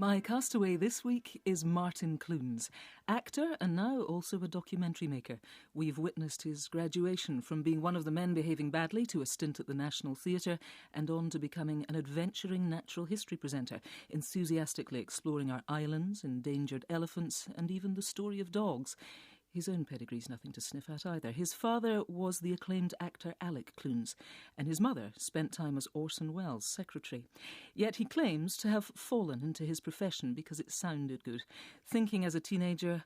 My castaway this week is Martin Clunes, actor and now also a documentary maker. We've witnessed his graduation from being one of the men behaving badly to a stint at the National Theatre and on to becoming an adventuring natural history presenter, enthusiastically exploring our islands, endangered elephants and even the story of dogs. His own pedigree's nothing to sniff at either. His father was the acclaimed actor Alec Clunes, and his mother spent time as Orson Welles' secretary. Yet he claims to have fallen into his profession because it sounded good, thinking as a teenager,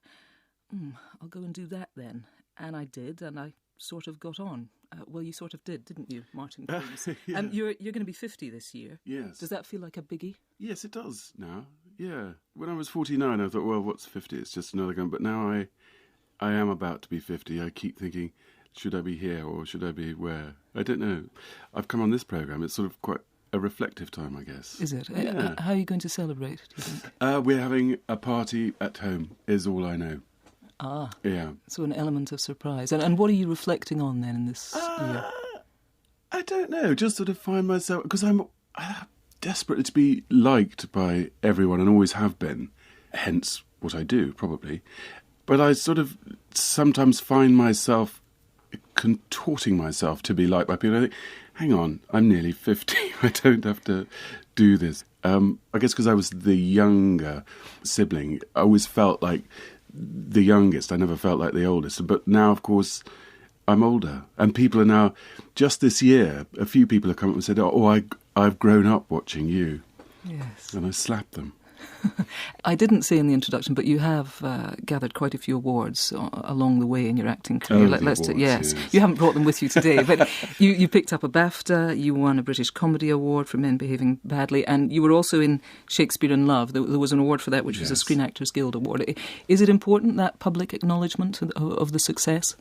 I'll go and do that then. And I did, and I sort of got on. Well, you sort of did, didn't you, Martin Clunes? Yeah. You're going to be 50 this year. Yes. Does that feel like a biggie? Yes, it does now. Yeah. When I was 49, I thought, well, what's 50? It's just another gun. But now I am about to be 50. I keep thinking, should I be here or should I be where? I don't know. I've come on this programme. It's sort of quite a reflective time, I guess. Is it? Yeah. How are you going to celebrate, do you think? We're having a party at home, is all I know. Ah. Yeah. So an element of surprise. And what are you reflecting on then in this year? I don't know. Just sort of find myself... Because I'm desperate to be liked by everyone and always have been. Hence what I do, probably. But I sort of sometimes find myself contorting myself to be liked by people. I think, hang on, I'm nearly 50. I don't have to do this. I guess because I was the younger sibling, I always felt like the youngest. I never felt like the oldest. But now, of course, I'm older. And people are now, just this year, a few people have come up and said, I've grown up watching you. Yes. And I slapped them. I didn't say in the introduction, but you have gathered quite a few awards along the way in your acting career. Yes. You haven't brought them with you today, but you picked up a BAFTA, you won a British Comedy Award for Men Behaving Badly, and you were also in Shakespeare in Love. There was an award for that, which was a Screen Actors Guild Award. Is it important, that public acknowledgement of the success?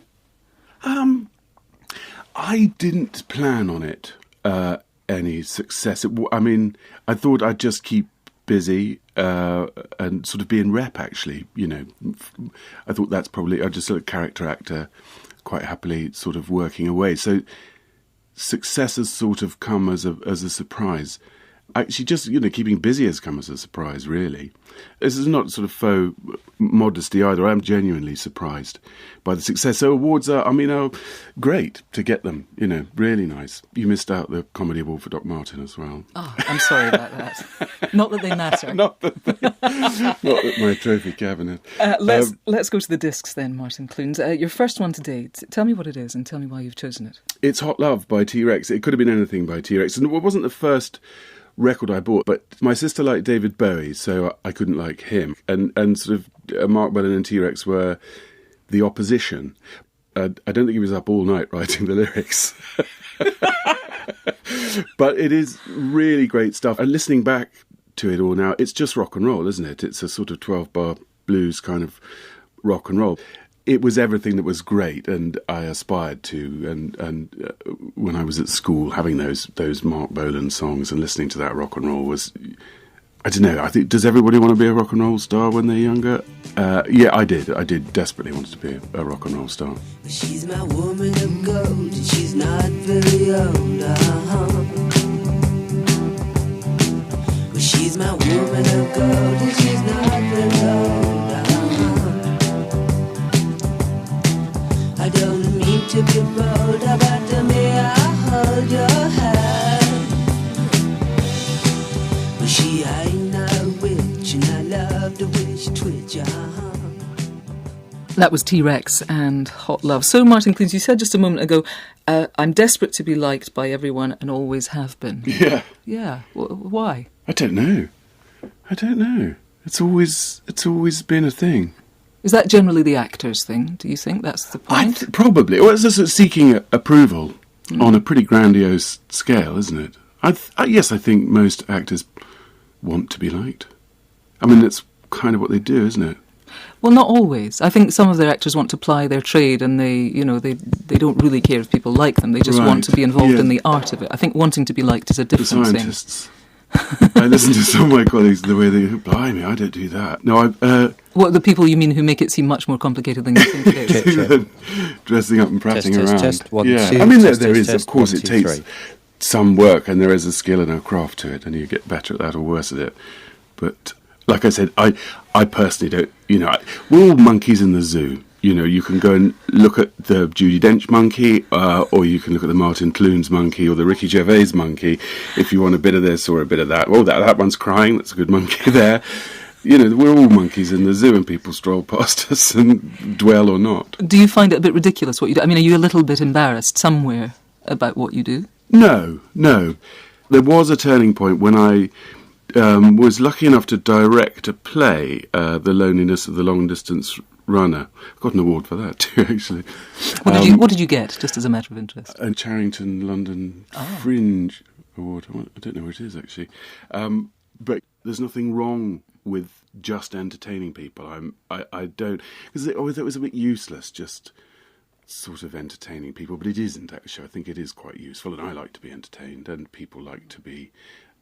I didn't plan on it, any success. I thought I'd just keep busy and sort of be in rep, actually. I thought that's probably... I'm just a character actor, quite happily sort of working away. So success has sort of come as a surprise. Actually, just, keeping busy has come as a surprise, really. This is not sort of faux modesty either. I am genuinely surprised by the success. So awards are great to get them, really nice. You missed out the Comedy Award for Doc Martin as well. Oh, I'm sorry about that. Not that they matter. not that my trophy cabinet. Let's go to the discs then, Martin Clunes. Your first one today, tell me what it is and tell me why you've chosen it. It's Hot Love by T-Rex. It could have been anything by T-Rex. And it wasn't the first record I bought, but my sister liked David Bowie, so I couldn't like him. And sort of Mark Bolan and T-Rex were the opposition. I don't think he was up all night writing the lyrics. But it is really great stuff. And listening back to it all now, it's just rock and roll, isn't it? It's a sort of 12-bar blues kind of rock and roll. It was everything that was great and I aspired to. And when I was at school, having those Mark Bolan songs and listening to that rock and roll was... I don't know, I think, does everybody want to be a rock and roll star when they're younger? Yeah, I did. I did desperately want to be a rock and roll star. She's my woman of gold and she's not very old, Well, she's my woman of gold and she's not very old, I don't mean to be bold, but to me I hold your hand. Well, she ain't no witch and I love the way she twitch, That was T-Rex and Hot Love. So, Martin Clunes, you said just a moment ago, I'm desperate to be liked by everyone and always have been. Yeah. Yeah. Why? I don't know. It's always been a thing. Is that generally the actor's thing? Do you think that's the point? Probably. Well, it's just seeking approval on a pretty grandiose scale, isn't it? Yes, I think most actors want to be liked. I mean, it's kind of what they do, isn't it? Well, not always. I think some of their actors want to ply their trade and they don't really care if people like them. They just want to be involved in the art of it. I think wanting to be liked is a different the thing. Scientists. I listen to some of my colleagues, the way they... Blimey, I don't do that. No, What, the people you mean who make it seem much more complicated than you think it is? Dressing up and prattling around. Test, one, yeah. two, I mean, test, there is, test, of course, one, it two, takes three. some work and there is a skill and a craft to it and you get better at that or worse at it. But like I said, I personally don't, we're all monkeys in the zoo. You can go and look at the Judi Dench monkey, or you can look at the Martin Clunes monkey or the Ricky Gervais monkey if you want a bit of this or a bit of that. Oh, that one's crying, that's a good monkey there. We're all monkeys in the zoo, and people stroll past us and dwell or not. Do you find it a bit ridiculous what you do? I mean, are you a little bit embarrassed somewhere about what you do? No. There was a turning point when I was lucky enough to direct a play, The Loneliness of the Long Distance Runner. I got an award for that too, actually. What did you get, just as a matter of interest? A Charrington London Fringe Award. I don't know what it is, actually. But there's nothing wrong with just entertaining people. I don't, because it was a bit useless just sort of entertaining people, but it isn't actually. I think it is quite useful, and I like to be entertained, and people like to be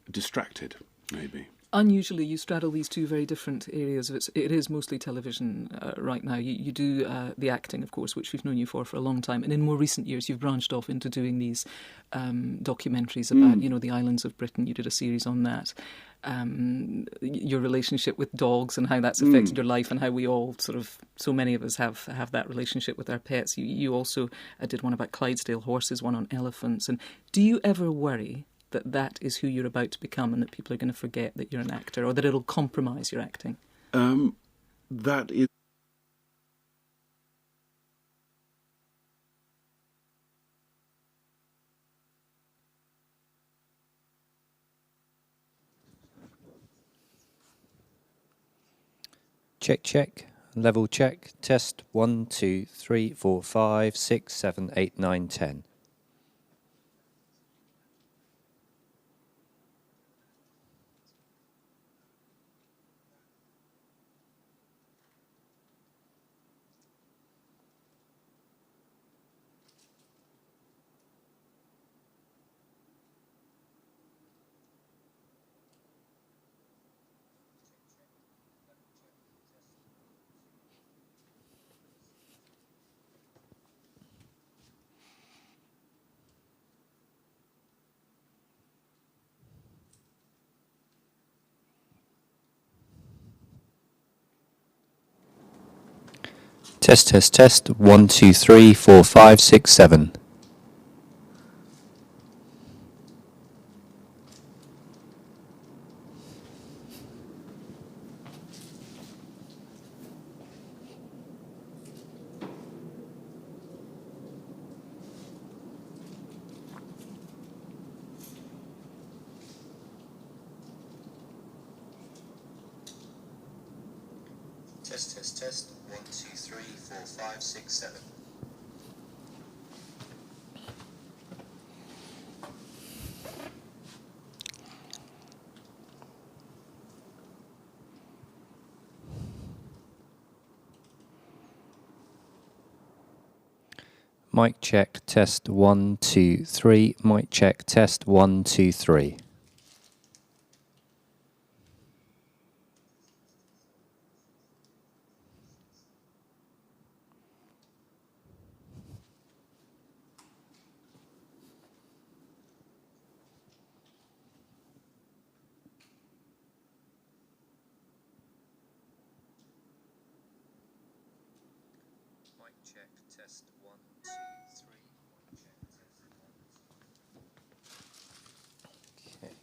distracted, maybe. Unusually, you straddle these two very different areas. It is mostly television right now. You do the acting, of course, which we've known you for a long time. And in more recent years, you've branched off into doing these documentaries about, the islands of Britain. You did a series on that. Your relationship with dogs and how that's affected your life, and how we all so many of us have that relationship with our pets. You also did one about Clydesdale horses, one on elephants. And do you ever worry that is who you're about to become, and that people are going to forget that you're an actor, or that it'll compromise your acting? That is. Check. Level check. Test 1, 2, 3, 4, 5, 6, 7, 8, 9, 10. Test. 1, 2, 3, 4, 5, 6, 7. Test. 1, 2, 3, 4, 5, 6, 7. Mic check. Test 1, 2, 3. Mic check. Test 1, 2, 3. Mic check. Test 1, 2, 3. Mic check. Test 1. Okay.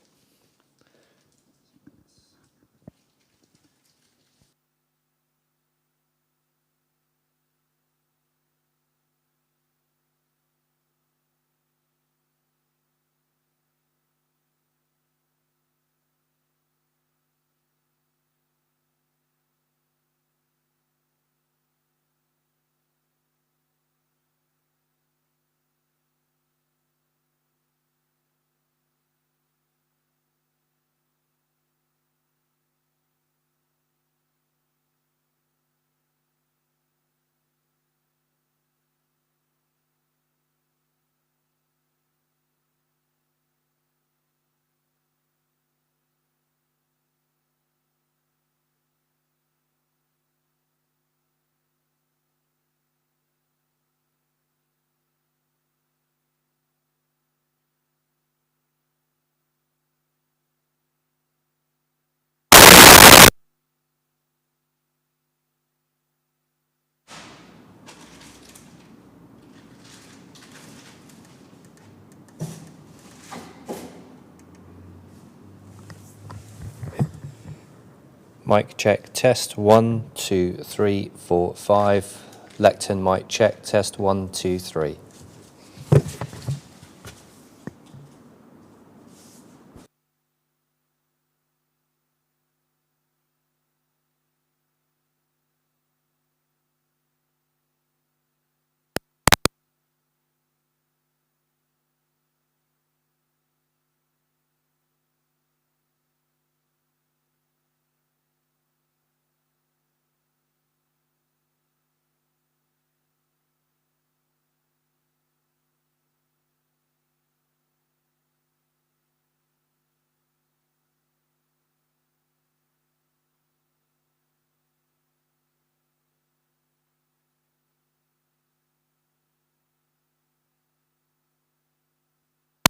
Mic check, test 1, 2, 3, 4, 5. Lectern mic check, test 1, 2, 3.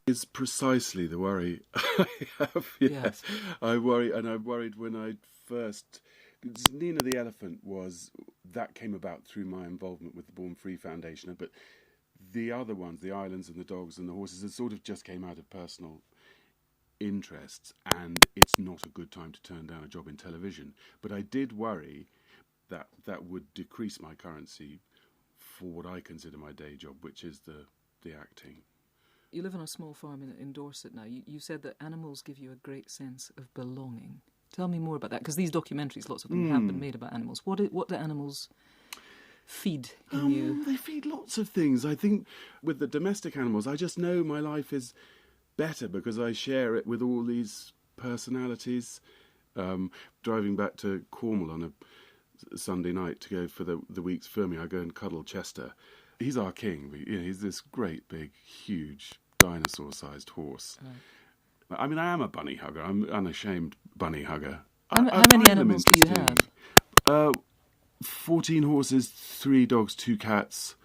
Is precisely the worry I have. Yes. Yes. I worry, and I worried when I first. Nina the Elephant that came about through my involvement with the Born Free Foundation, but the other ones, the islands and the dogs and the horses, it sort of just came out of personal interests, and it's not a good time to turn down a job in television. But I did worry that that would decrease my currency for what I consider my day job, which is the acting. You live on a small farm in Dorset now. You said that animals give you a great sense of belonging. Tell me more about that, because these documentaries, lots of them have been made about animals. What do animals feed in you? They feed lots of things. I think with the domestic animals, I just know my life is better because I share it with all these personalities. Driving back to Cornwall on a Sunday night to go for the week's filming, I go and cuddle Chester. He's our king. He's this great, big, huge, dinosaur-sized horse. I mean, I am a bunny hugger. I'm an unashamed bunny hugger. How I many find them animals do you have? 14 horses, 3 dogs, 2 cats,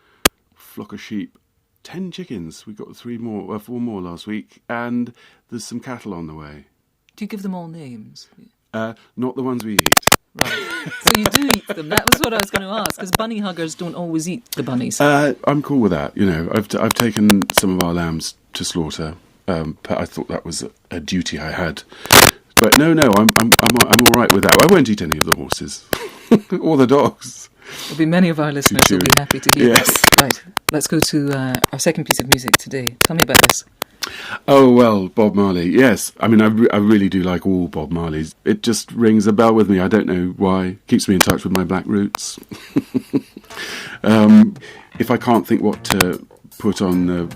flock of sheep, 10 chickens. We got 4 more last week, and there's some cattle on the way. Do you give them all names? Not the ones we eat. Right. So you do eat them. That was what I was going to ask, because bunny huggers don't always eat the bunnies. I'm cool with that. I've taken some of our lambs to slaughter. I thought that was a duty I had. But no, I'm all right with that. I won't eat any of the horses or the dogs. There'll be many of our listeners who'll be happy to hear Yes. that. Right. Let's go to our second piece of music today. Tell me about this. Oh, well, Bob Marley, yes. I mean, I really do like all Bob Marleys. It just rings a bell with me. I don't know why. Keeps me in touch with my black roots. If I can't think what to put on the...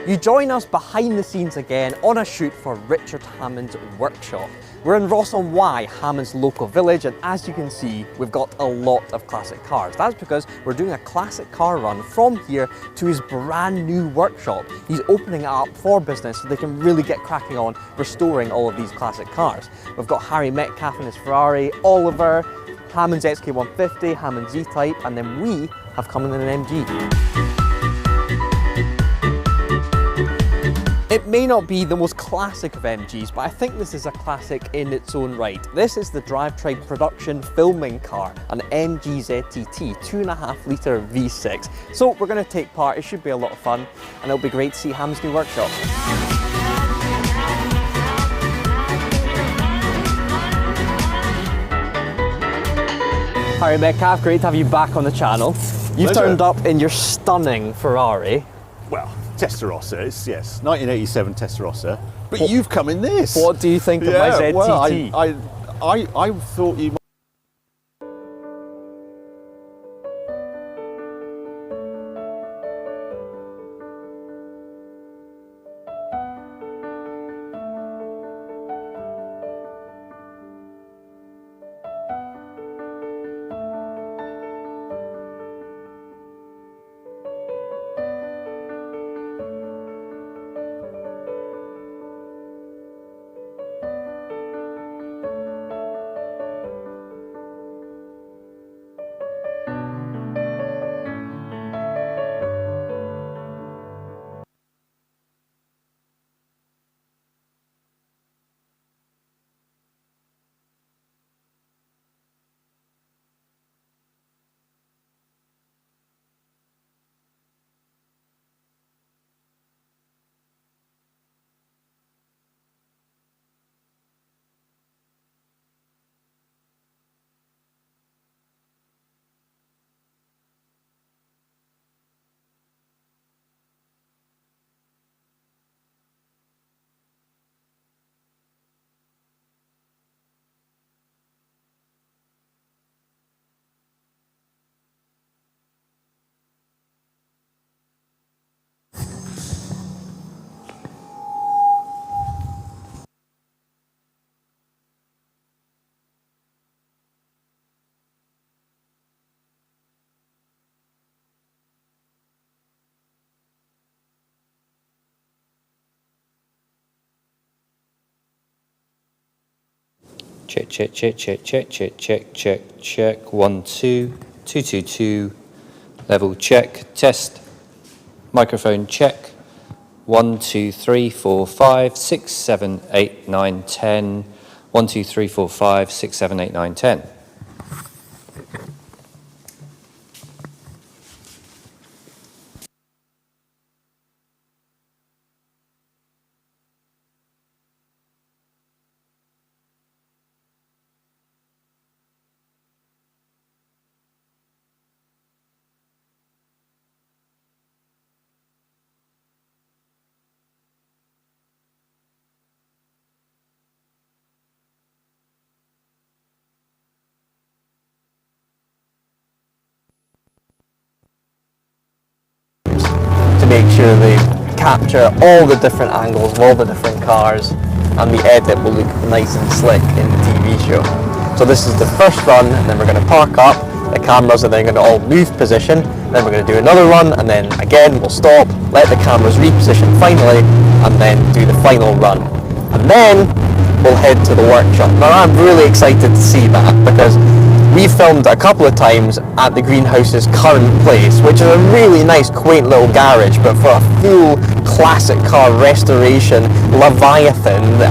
you join us behind the scenes again on a shoot for Richard Hammond's workshop. We're in Ross-on-Wye, Hammond's local village, and as you can see, we've got a lot of classic cars. That's because we're doing a classic car run from here to his brand new workshop. He's opening it up for business so they can really get cracking on restoring all of these classic cars. We've got Harry Metcalf in his Ferrari, Oliver, Hammond's XK150, Hammond's Z-Type, and then we have come in an MG. It may not be the most classic of MGs, but I think this is a classic in its own right. This is the Drivetrain production filming car, an MG ZTT 2.5 litre V6. So we're going to take part, it should be a lot of fun, and it'll be great to see Hammond's new workshop. Harry Metcalf, great to have you back on the channel. You've turned up in your stunning Ferrari. Well, Testarossa, yes, 1987 Testarossa. But you've come in this. What do you think of my ZTT? Well, I thought you might. Check, check, check, check, check, check, check, check, check. 1, 2, 2, 2, 2. Level check. Test. Microphone check. 1, 2, 3, 4, 5, 6, 7, 8, 9, 10. 1, 2, 3, 4, 5, 6, 7, 8, 9, 10. To make sure they capture all the different angles of all the different cars, and the edit will look nice and slick in the TV show. So this is the first run, and then we're going to park up, the cameras are then going to all move position, then we're going to do another run, and then again we'll stop, let the cameras reposition finally, and then do the final run. And then we'll head to the workshop. Now I'm really excited to see that, because we filmed a couple of times at the greenhouse's current place, which is a really nice quaint little garage, but for a full classic car restoration Leviathan that